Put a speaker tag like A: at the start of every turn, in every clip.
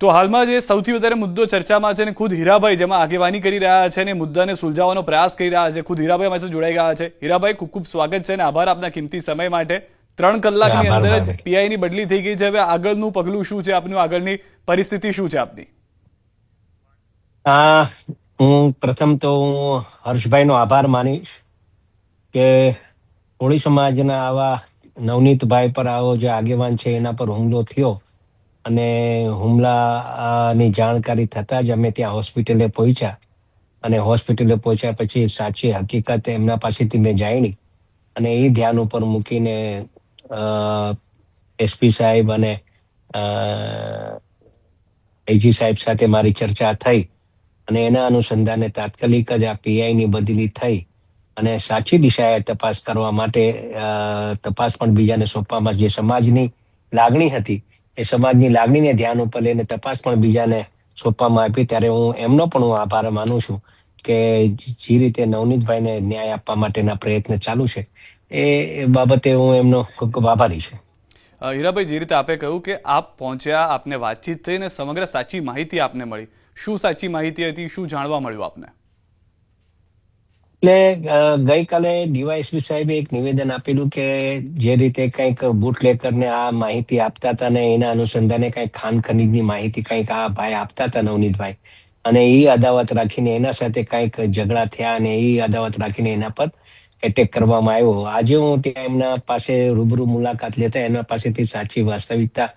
A: તો હાલમાં જે સૌથી વધારે મુદ્દો ચર્ચામાં છે ને ખુદ હીરાભાઈ જેમાં આગેવાની કરી રહ્યા છે ને મુદ્દાને સુલઝાવવાનો પ્રયાસ કરી રહ્યા છે. ખુદ હીરાભાઈ અમારી સાથે જોડાઈ ગયા છે. હીરાભાઈ, ખૂબ ખૂબ સ્વાગત છે અને આભાર આપના કિંમતી સમય માટે. 3 કલાકની અંદર જ પીઆઈ ની બદલી થઈ ગઈ છે. હવે આગળનું પગલું શું છે આપનું? આગળની પરિસ્થિતિ શું છે આપની?
B: હું પ્રથમ તો હર્ષભાઈ નો આભાર માનીશ કે કોળી સમાજના આવા નવનીતભાઈ પર આવો જે આગેવાન છે એના પર હુમલો થયો અને હુમલાની જાણકારી થતા જ અમે ત્યાં હોસ્પિટલે પહોંચ્યા અને હોસ્પિટલે પહોંચ્યા પછી સાચી હકીકત એમના પાસેથી મેં જાણી અને એ ધ્યાન ઉપર મૂકીને એસપી સાહેબ અને આઈજી સાહેબ સાથે મારી ચર્ચા થઈ અને એના અનુસંધાને તાત્કાલિક જ આ પીઆઈ ની બદલી થઈ અને સાચી દિશાએ તપાસ કરવા માટે તપાસ પણ બીજાને સોંપવામાં, જે સમાજની લાગણી હતી એ સમાજની લાગણીને ધ્યાન ઉપર લઈને તપાસ પણ બીજાને સોંપવામાં આવી. ત્યારે એમનો પણ હું આભાર માનું છું કે જે રીતે નવનીતભાઈને ન્યાય આપવા માટેના પ્રયત્ન ચાલુ છે એ બાબતે હું એમનો ખૂબ ખૂબ આભારી છું.
A: હીરાભાઈ, જે રીતે આપે કહ્યું કે આપ પહોંચ્યા, આપને વાતચીત થઈ ને સમગ્ર સાચી માહિતી આપને મળી, શું સાચી માહિતી હતી? શું જાણવા મળ્યું આપને?
B: એટલે ગઈકાલે ડીવાયએસપી સાહેબે એક નિવેદન આપેલું કે જે રીતે કંઈક બુટલેકરને આ માહિતી આપતા હતા ને એના અનુસંધાને કંઈક ખાન ખનીજની માહિતી કંઈક આ ભાઈ આપતા હતા નવનીતભાઈ, અને એ અદાવત રાખીને એના સાથે કંઈક ઝઘડા થયા અને એ અદાવત રાખીને એના પર એટેક કરવામાં આવ્યો. આજે હું ત્યાં એમના પાસે રૂબરૂ મુલાકાત લેતા એના પાસેથી સાચી વાસ્તવિકતા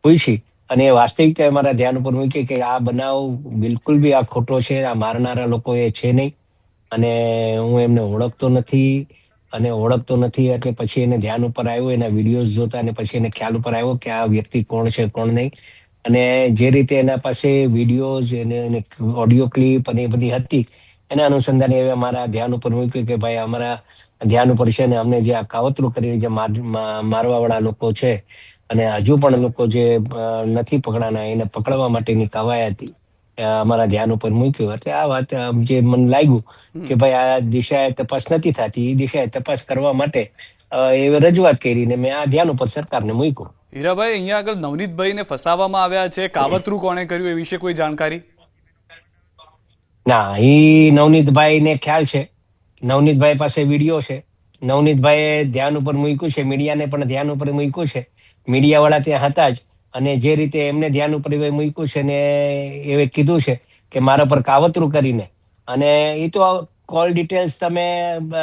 B: પૂછી અને એ વાસ્તવિકતા અમારા ધ્યાન ઉપર મૂકી કે આ બનાવ બિલકુલ બી આ ખોટો છે, આ મારનારા લોકો એ છે નહીં અને હું એમને ઓળખતો નથી એટલે પછી એને ધ્યાન ઉપર આવ્યું, એના વિડીયોઝ જોતા અને પછી એને ખ્યાલ ઉપર આવ્યો કે આ વ્યક્તિ કોણ છે કોણ નહીં. અને જે રીતે એના પાસે વિડીયોઝ એને ઓડિયો ક્લિપ અને એ બધી હતી એના અનુસંધાને એ અમારા ધ્યાન ઉપર મૂક્યું કે ભાઈ અમારા ધ્યાન ઉપર છે ને અમને જે આ કાવતરું કરીને જે મારવા વાળા લોકો છે અને હજુ પણ લોકો જે નથી પકડાના એને પકડવા માટેની કવાયત અમારા ધ્યાન ઉપર મૂક્યું. એટલે આ વાત જે મને લાગ્યું કે ભાઈ આ દિશાએ તપાસ નથી થતી, એ દિશાએ તપાસ કરવા માટે એ રજૂઆત કરીને મેં આ ધ્યાન ઉપર સરકારને મૂક્યું.
A: હીરાભાઈ, અહીંયા આગળ નવનીતભાઈને ફસાવવામાં આવ્યા છે, કાવતરું કોણે કર્યું એ વિશે કોઈ જાણકારી?
B: ના, એ નવનીતભાઈ ને ખ્યાલ છે, નવનીતભાઈ પાસે વિડીયો છે, નવનીતભાઈએ ધ્યાન ઉપર મૂક્યું છે, મીડિયાને પણ ધ્યાન ઉપર મૂક્યું છે, મીડિયા વાળા ત્યાં હતા જ અને જે રીતે એમને ધ્યાન ઉપર મૂક્યું છે ને એ કીધું છે કે મારા પર કાવતરું કરીને, અને એ તો કોલ ડિટેલ્સ તમે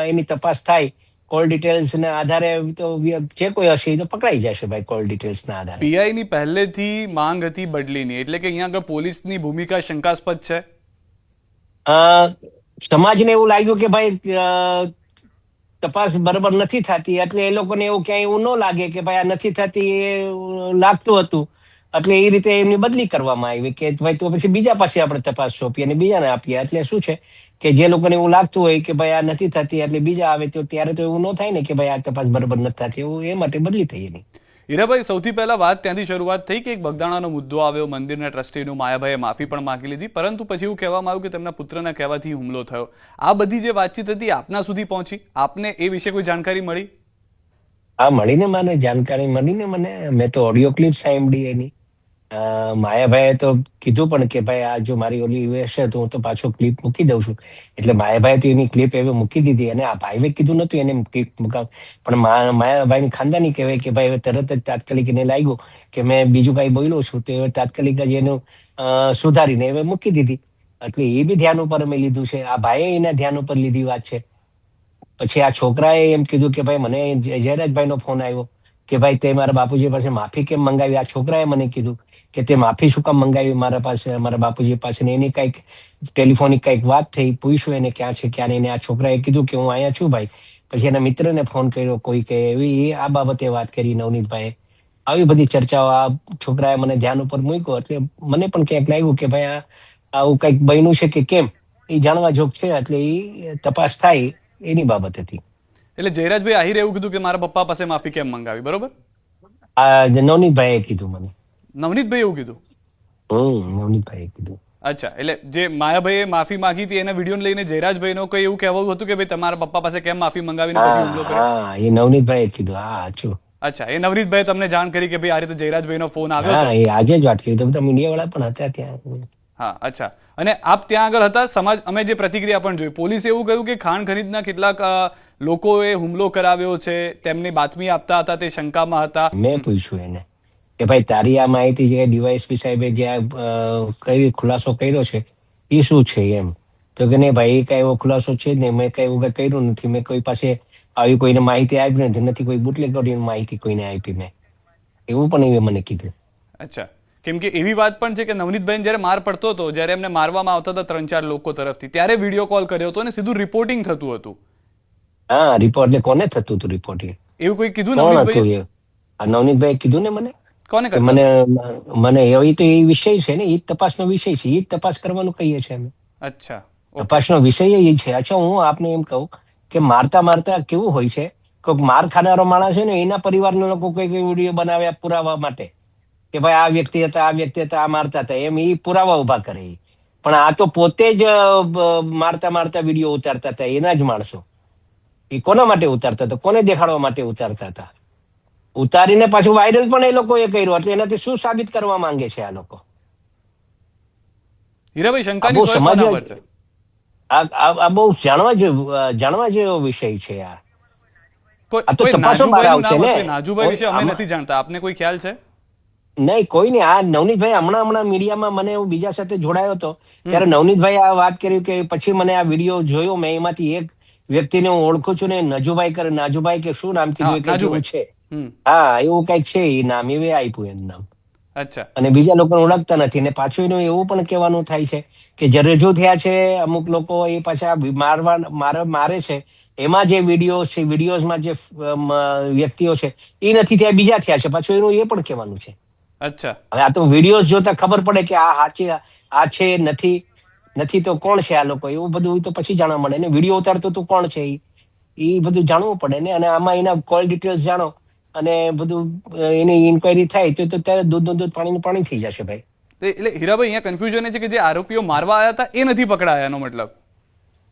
B: એની તપાસ થાય, કોલ ડિટેલ્સ ના આધારે તો જે કોઈ હશે એ તો પકડાઈ જશે ભાઈ. કોલ ડિટેલ્સ ના આધારે
A: પીઆઈ ની પહેલેથી માંગ હતી બદલીની, એટલે કે અહીંયા આગળ પોલીસની ભૂમિકા શંકાસ્પદ છે.
B: સમાજને એવું લાગ્યું કે ભાઈ તપાસ બરાબર નથી થતી, એટલે એ લોકોને એવું ક્યાંય એવું ન લાગે કે ભાઈ આ નથી થતી એ લાગતું હતું, એટલે એ રીતે એમની બદલી કરવામાં આવી કે ભાઈ તો પછી બીજા પાસે આપણે તપાસ સોંપીએ અને બીજાને આપીએ. એટલે શું છે કે જે લોકોને એવું લાગતું હોય કે ભાઈ આ નથી થતી એટલે બીજા આવે તો ત્યારે તો એવું ન થાય ને કે ભાઈ આ તપાસ બરાબર નથી થતી, એવું એ માટે બદલી થઈ એની.
A: હીરાભાઈ, સૌથી પહેલા વાત ત્યાંથી શરૂઆત થઈ કે એક બગદાણાનો મુદ્દો આવ્યો, મંદિરના ટ્રસ્ટીનું માયાભાઈએ માફી પણ માંગી લીધી, પરંતુ પછી એવું કહેવામાં આવ્યું કે તેમના પુત્રના કહેવાથી હુમલો થયો. આ બધી જે વાતચીત હતી આપના સુધી પહોંચી? આપને એ વિશે કોઈ જાણકારી મળી?
B: હા, મળીને મને જાણકારી મળીને મેં તો ઓડિયો ક્લિપ સાંભળી એની. માયાભાઈએ તો કીધું પણ કે ભાઈ આ જો મારી ઓલી હશે તો હું તો પાછો ક્લિપ મૂકી દઉં છું, એટલે માયાભાઈએ તો એની ક્લિપ એવી મૂકી દીધી અને આ ભાઈએ કીધું નતું એને ક્લિપ મુકાવ, પણ માયાભાઈની ખાનદાની કહેવાય કે ભાઈ તરત જ તાત્કાલિક એને લાગ્યું કે મેં બીજું કઈ બોલ્યો છું તો એ તાત્કાલિક જ એનું સુધારીને હવે મૂકી દીધી. એટલે એ બી ધ્યાન ઉપર અમે લીધું છે, આ ભાઈએ એના ધ્યાન ઉપર લીધી વાત છે. પછી આ છોકરાએ એમ કીધું કે ભાઈ મને જયરાજભાઈ નો ફોન આવ્યો કે ભાઈ તે મારા બાપુજી પાસે માફી કેમ મંગાવી? આ છોકરાએ મને કીધું કે તે માફી શું કામ મંગાવી મારા પાસે, મારા બાપુજી પાસે, ને એની કઈક ટેલિફોનિક કઈક વાત થઈ, પૂછ્યું એને ક્યાં છે ક્યાં નહીં. આ છોકરાએ કીધું કે હું અહીંયા છું ભાઈ. પછી એના મિત્રને ફોન કર્યો કોઈ કે એવી આ બાબતે વાત કરી નવનીતભાઈએ. આવી બધી ચર્ચાઓ આ છોકરાએ મને ધ્યાન ઉપર મૂક્યો, એટલે મને પણ ક્યાંક લાગ્યું કે ભાઈ આ આવું કઈક બન્યું છે કે કેમ એ જાણવા જોગ છે, એટલે એ તપાસ થાય એની બાબત હતી.
A: એટલે જયરાજભાઈ આહિરે એવું કીધું કે મારા પપ્પા પાસે માફી કેમ મંગાવી, બરોબર?
B: આ નવનીતભાઈએ કીધું મને.
A: નવનીતભાઈ એવું કીધું?
B: નવનીતભાઈએ કીધું.
A: અચ્છા, એટલે જે માયાભાઈએ માફી માંગી હતી એના વિડીયો લઈને જયરાજભાઈનો કોઈ એવું કહેવું હતું કે ભાઈ તમારા પપ્પા પાસે કેમ માફી મંગાવીને પછી હુમલો કર્યો?
B: હા, એ નવનીતભાઈએ કીધું. હા, સાચું.
A: અચ્છા, એ નવનીતભાઈ તમને જાણ કરી કે ભાઈ આ રીતે જયરાજભાઈનો ફોન આવ્યો હતો?
B: હા, એ આજે જ વાત કરી, તો બધા મીડિયા વાળા પણ હતા ત્યાં.
A: હા, અચ્છા. અને આપ ત્યાં આગળ હતા, સમાજ અમે જે પ્રતિક્રિયા પણ જોઈ, પોલીસે એવું કહ્યું કે ખાણ ખનીજના કેટલાક લોકોએ હુમલો કરાવ્યો છે, તેમને બાતમી આપતા હતા, તે શંકામાં હતા.
B: મેં પૂછ્યું એને કે ભાઈ તારી આ માહિતી જે ડીવાયએસપી સાહેબે જે કઈ ખુલાસો કર્યો છે એ શું છે એમ. તો કે નહીં ભાઈ, એ કઈ એવો ખુલાસો છે જ નહીં, મેં કઈ એવું કઈ કર્યું નથી, મેં કોઈ પાસે આવી કોઈને માહિતી આપી નથી, કોઈ બુટલેગ કરીને માહિતી કોઈને આપી મેં, એવું પણ એ મને કીધું.
A: અચ્છા, કેમ કે એવી વાત પણ છે કે નવનીતભાઈ જયારે માર પડતો હતો, જયારે એમને મારવામાં આવતા હતા 3-4 લોકો તરફથી, ત્યારે વિડીયો કોલ કર્યો હતો અને સીધું રિપોર્ટિંગ થતું હતું.
B: હા, રિપોર્ટ એટલે કોને થતું હતું રિપોર્ટિંગ?
A: એવું કોઈ કીધું
B: કોણ હતું
A: નવનીતભાઈ?
B: એ? આ નવનીતભાઈ કીધું ને મને
A: કોને
B: કે
A: કરતા?
B: મને એવી તો એ વિષય છે ને, એ જ તપાસનો વિષય છે, એ જ તપાસ કરવાનું કહીએ છીએ અમે.
A: અચ્છા,
B: તપાસનો વિષય એ છે. અચ્છા, હું આપને એમ કહું કે મારતા મારતા કેવું હોય છે, કોઈક માર ખાનારો માણસ છે ને, એના પરિવારના લોકો કોઈ વિડીયો બનાવ્યા પુરાવા માટે કે ભાઈ આ વ્યક્તિ હતા, આ વ્યક્તિ હતા, આ મારતા હતા, એમ એ પુરાવા ઉભા કરે. પણ આ તો પોતે જ મારતા મારતા વિડીયો ઉતારતા હતા, એના જ માણસો. એ કોના માટે ઉતારતા હતા? કોને દેખાડવા માટે ઉતારતા હતા? ઉતારીને પાછું વાયરલ પણ એ લોકોએ કર્યું, એટલે એનાથી શું સાબિત કરવા માંગે છે આ લોકો?
A: હીરાભાઈ,
B: આ
A: શંકાની
B: બહુ
A: સોય
B: સમાજ
A: કોના પર છે?
B: આ બહુ જાણવા જેવો વિષય છે આ. આ તો
A: કોઈ
B: તપાસો બહાર
A: નાજુભાઈનું
B: આવશે
A: નામ
B: ને.
A: હતું, નાજુભાઈ વિશે અમે
B: આમાં-
A: નથી જાણતા, આપને કોઈ ખ્યાલ છે?
B: નહીં, કોઈ નહીં. આ નવનીતભાઈ હમણાં મીડિયામાં મને હું બીજા સાથે જોડાયો હતો ત્યારે નવનીતભાઈ આ વાત કરી કે પછી મને આ વિડીયો જોયો, મેં એમાંથી એક વ્યક્તિને હું ઓળખું છું ને, નાજુભાઈ કે શું નામ કીધું,
A: હા,
B: એ કંઈક એવું
A: નાજુભાઈ.
B: છે. હા, એવું કઈક છે એ નામ, એ આપ્યું એનું નામ.
A: અચ્છા,
B: અને બીજા લોકોને ઓળખતા નથી. ને પાછું એનું એવું પણ કહેવાનું થાય છે કે જે રજૂ થયા છે અમુક લોકો, એ પાછા મારે છે, એમાં જે વિડીયો છે, વિડીયોઝમાં જે વ્યક્તિઓ છે એ નથી થયા, બીજા થયા છે. પાછું એનું એ પણ કહેવાનું છે.
A: અચ્છા.
B: હવે આ તો વિડીયોઝ જોતા ખબર પડે કે આ સાચી આ છે, નથી તો કોણ છે આ લોકો, એવું બધું તો પછી જાણવા મળે ને. વિડીયો ઉતારતો તો કોણ છે એ બધું જાણવું પડે ને. અને આમાં એના કોલ ડિટેલ્સ જાણો અને બધું એની ઇન્ક્વાયરી થાય તો ત્યારે દૂધ પાણીનું પાણી થઈ જશે ભાઈ.
A: એટલે હીરાભાઈ, અહીંયા કન્ફ્યુઝન એ છે કે જે આરોપીઓ મારવા આવ્યા હતા એ નથી પકડાયા, એનો મતલબ?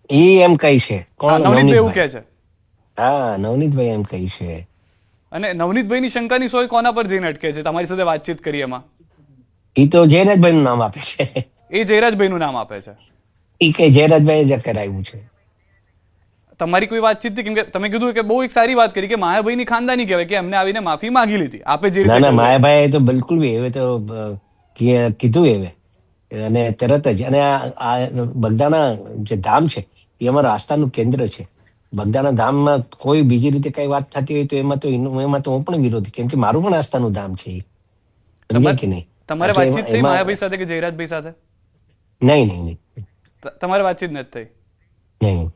B: એ એમ કહી છે. કોણ?
A: નવનીતભાઈ એવું કહે છે.
B: હા, નવનીતભાઈ એમ કહી છે.
A: અને નવનીતભાઈની શંકાની સોય કોના પર જઈને અટકે છે? તમારી સાથે વાતચીત કરી એમાં
B: એ તો જયરાજભાઈ નું નામ આપે છે.
A: એ જયરાજભાઈનું નામ આપે છે.
B: એ કઈ જયરાજભાઈ જ કરાવ્યું છે.
A: તમારી કોઈ વાતચીત હતી? કેમ કે તમે કીધું કે બહુ એક સારી વાત કરી કે માયાભાઈની ખાનદાની કહેવાય કે એમને આવીને માફી માંગી લીધી. આપે જે
B: ના
A: રીતે
B: ના,
A: કહ્યું.
B: માયાભાઈ તો બિલકુલ બી હવે તો કીધું હવે, અને તરત જ. અને આ બગદાણા જે ધામ છે એ અમારા આસ્થાનું કેન્દ્ર છે. બગદાણા ધામમાં કોઈ બીજી રીતે કઈ વાત થતી હોય તો એમાં તો હું પણ વિરોધી, કેમ કે મારું પણ આસ્થાનું ધામ છે. સમજ્યા કે નહીં?
A: તમારે
B: એટલે
A: વાતચીત થઈ
B: એમાં-
A: માયાભાઈ સાથે કે જયરાજભાઈ સાથે?
B: નહીં નહીં નહીં
A: તમારે વાતચીત નથી થઈ?
B: નહીં.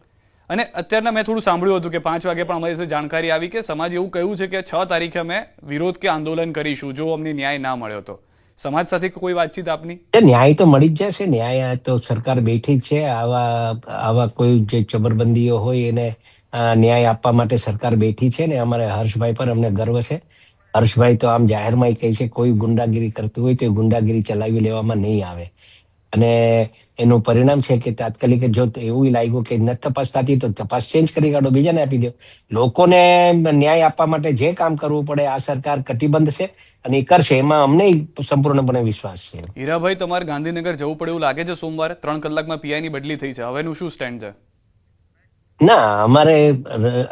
A: અને અત્યારના મેં થોડું સાંભળ્યું હતું કે 5 વાગે પણ અમારી પાસે જાણકારી આવી કે સમાજ એવું કહ્યું છે કે 6 તારીખે અમે વિરોધ કે આંદોલન કરીશું જો અમને ન્યાય ના મળ્યો તો. સમાજ સાથે કોઈ વાતચીત આપની?
B: ન્યાય તો મળી જ જશે. ન્યાય તો સરકાર બેઠી જ છે. આવા કોઈ જે ચબરબંધીઓ હોય એને ન્યાય આપવા માટે સરકાર બેઠી છે. ને અમારે હર્ષભાઈ પર અમને ગર્વ છે. હર્ષભાઈ તો આમ જાહેરમાં કહે છે કોઈ ગુંડાગીરી કરતું હોય તો ગુંડાગીરી ચલાવી લેવામાં નહીં આવે. અને એનું પરિણામ છે કે તાત્કાલિક જો એવું લાગ્યું કે ન તપાસ થતી તો તપાસ ચેન્જ કરી કાઢો, બીજાને આપી દો. લોકોને ન્યાય આપવા માટે જે કામ કરવું પડે આ સરકાર કટિબદ્ધ છે અને એ કરશે, એમાં અમને સંપૂર્ણપણે વિશ્વાસ છે.
A: હીરાભાઈ, તમારે ગાંધીનગર જવું પડે એવું લાગે છે સોમવારે? 3 કલાકમાં પીઆઈ ની બદલી થઈ છે, હવેનું શું સ્ટેન્ડ છે?
B: ના, અમારે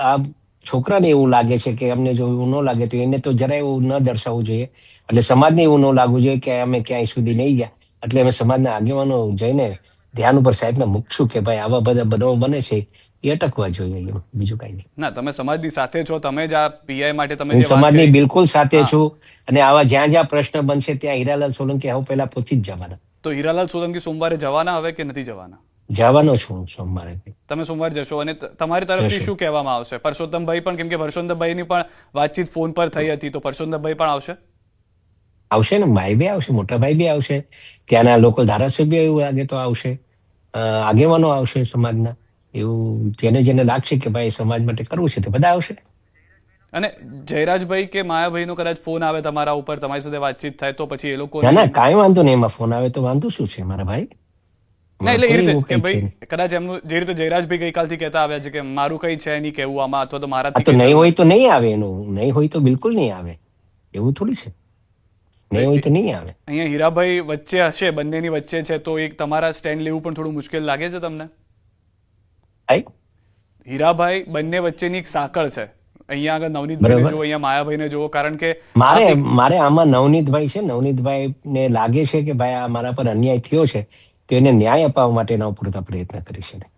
B: આ છોકરાને એવું લાગે છે કે અમને જો એવું ન લાગે તો એને તો જરાય એવું ન દર્શાવવું જોઈએ. એટલે સમાજને એવું ન લાગવું જોઈએ કે અમે ક્યાંય સુધી નહીં ગયા. એટલે અમે સમાજના આગેવાનો જઈને ધ્યાન ઉપર સાહેબને મૂકશું કે ભાઈ આવા બધા બનાવો બને છે એ અટકવા જોઈએ, બીજું કઈ નહીં.
A: ના, તમે સમાજની સાથે છો, તમે જ આ પીઆઈ માટે તમે
B: હું
A: જે વાત
B: સમાજની
A: કરી.
B: બિલકુલ સાથે છું. અને આવા જ્યાં જ્યાં પ્રશ્ન બનશે ત્યાં હીરાલાલ સોલંકી હવે પહેલા પહોંચી જ જવાના.
A: તો હીરાલાલ સોલંકી સોમવારે જવાના હવે કે નથી જવાના?
B: જવાનો છું સોમવારે.
A: તમે સોમવાર જશો અને તમારી તરફથી શું કહેવામાં આવશે? પરસોત્તમભાઈ પણ, કેમ કે પરસોત્તમભાઈની પણ વાતચીત ફોન પર થઈ હતી, તો પરસોત્તમભાઈ પણ આવશે?
B: આવશે ને, ભાઈ બી આવશે, મોટા ભાઈ બી આવશે, ત્યાંના લોકલ ધારાસભ્ય એવું લાગે તો આવશે, આગેવાનો આવશે સમાજના. એવું જેને લાગશે કે ભાઈ સમાજ માટે કરવું છે તો બધા આવશે.
A: અને જયરાજભાઈ કે માયાભાઈનો કદાચ ફોન આવે તમારા ઉપર, તમારી સાથે વાતચીત થાય તો પછી એ લોકો
B: ના ના, કાંઈ વાંધો નહીં. એમાં ફોન આવે તો વાંધો શું છે મારા ભાઈ?
A: ના એટલે એ
B: કોઈ
A: રીતે
B: એવું
A: કે
B: કંઈ છે
A: ભાઈ
B: નહીં.
A: કદાચ એમનું જે રીતે જયરાજભાઈ ગઈકાલથી કહેતા આવ્યા છે કે મારું કઈ છે નહીં કહેવું આમાં અથવા તો
B: આ
A: મારાથી
B: તો
A: કંઈ
B: નહીં
A: થયું
B: હોય તો નહીં આવે, એનું નહીં હોય તો બિલકુલ નહીં આવે, એવું થોડી છે. નહીં હોય
A: નથી.
B: તો નહીં આવે.
A: અહીંયા હીરાભાઈ વચ્ચે હશે, બંનેની વચ્ચે છે, તો એક તમારા સ્ટેન્ડ લેવું પણ થોડું મુશ્કેલ લાગે છે તમને?
B: ભાઈ
A: હીરાભાઈ બંને વચ્ચેની એક સાંકળ છે. અહીંયા આગળ નવનીતભાઈને
B: બરાબર.
A: જુઓ, અહીંયા માયાભાઈને જુઓ, કારણ કે
B: મારે આમાં નવનીતભાઈ છે, નવનીતભાઈ ને લાગે છે કે ભાઈ આ મારા પર અન્યાય થયો છે, તો એને ન્યાય અપાવવા માટેના પૂરતા પ્રયત્ન કરી છે.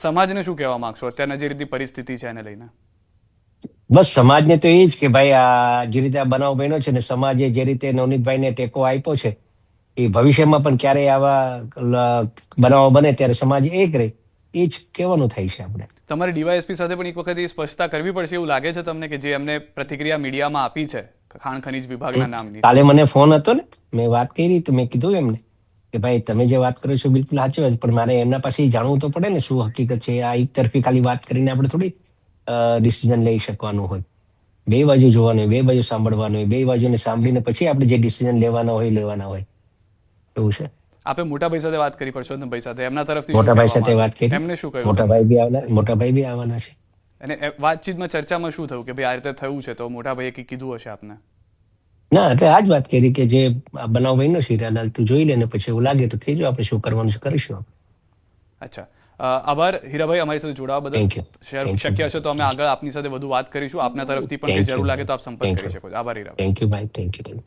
A: સમાજને શું કહેવા માંગશો અત્યારના જે રીતે પરિસ્થિતિ છે એને લઈને?
B: બસ સમાજને તો એ જ કે ભાઈ આ જે રીતે આ બનાવ બન્યો છે ને સમાજે જે રીતે નવનીતભાઈને ટેકો આપ્યો છે, એ ભવિષ્યમાં પણ ક્યારેય આવા બનાવો બને ત્યારે સમાજ એક રહે, એ જ કહેવાનું થાય છે આપણે.
A: તમારે ડીવાયએસપી સાથે પણ એક વખત એ સ્પષ્ટતા કરવી પડશે એવું લાગે છે તમને, કે જે એમને પ્રતિક્રિયા મીડિયામાં આપી છે ખાણ ખનીજ વિભાગના નામની?
B: કાલે મને ફોન હતો ને, મેં વાત કરી તો મેં કીધું એમને કે ભાઈ તમે જે વાત કરો છો બિલકુલ સાચી વાત, પણ મારે એમના પાસે જાણવું તો પડે ને શું હકીકત છે. આ એક તરફી ખાલી વાત કરીને આપણે થોડી ડિસિઝન લઈ શકવાનું હોય. બે બાજુ જોવાનું હોય, બે બાજુ સાંભળવાનું હોય, બે બાજુને સાંભળીને પછી આપણે જે ડિસિઝન લેવાના હોય એવું છે.
A: આપે મોટાભાઈ સાથે વાત કરી, પરસોત્તમભાઈ સાથે, એમના તરફથી શું
B: મોટાભાઈ
A: કહેવામાં
B: સાથે વાત કરી,
A: આવ્યું? એમને શું કહ્યું?
B: મોટાભાઈ બી આવવાના છે.
A: અને વાતચીતમાં ચર્ચામાં શું થયું કે ભાઈ આ રીતે થયું છે, તો મોટાભાઈએ કંઈક કીધું હશે આપને?
B: ના એટલે આ જ વાત કરી કે જે આ બનાવ બન્યો છે હીરાલાલ તું જોઈ લે ને પછી એવું લાગે તો કહેજો, આપણે શું કરવાનું છે કરીશું આપણે.
A: અચ્છા, આભાર હીરાભાઈ અમારી સાથે જોડાવા
B: Thank you.
A: બદલ.
B: Thank you.
A: શક્ય હશે તો અમે આગળ આપની સાથે વધુ વાત કરીશું. આપના તરફથી પણ
B: Thank
A: કંઈ જરૂર
B: you.
A: લાગે તો આપ સંપર્ક
B: Thank
A: કરી
B: you.
A: શકો છો. આભાર હીરાભાઈ.
B: થેન્ક યુ ભાઈ, થેન્ક યુ.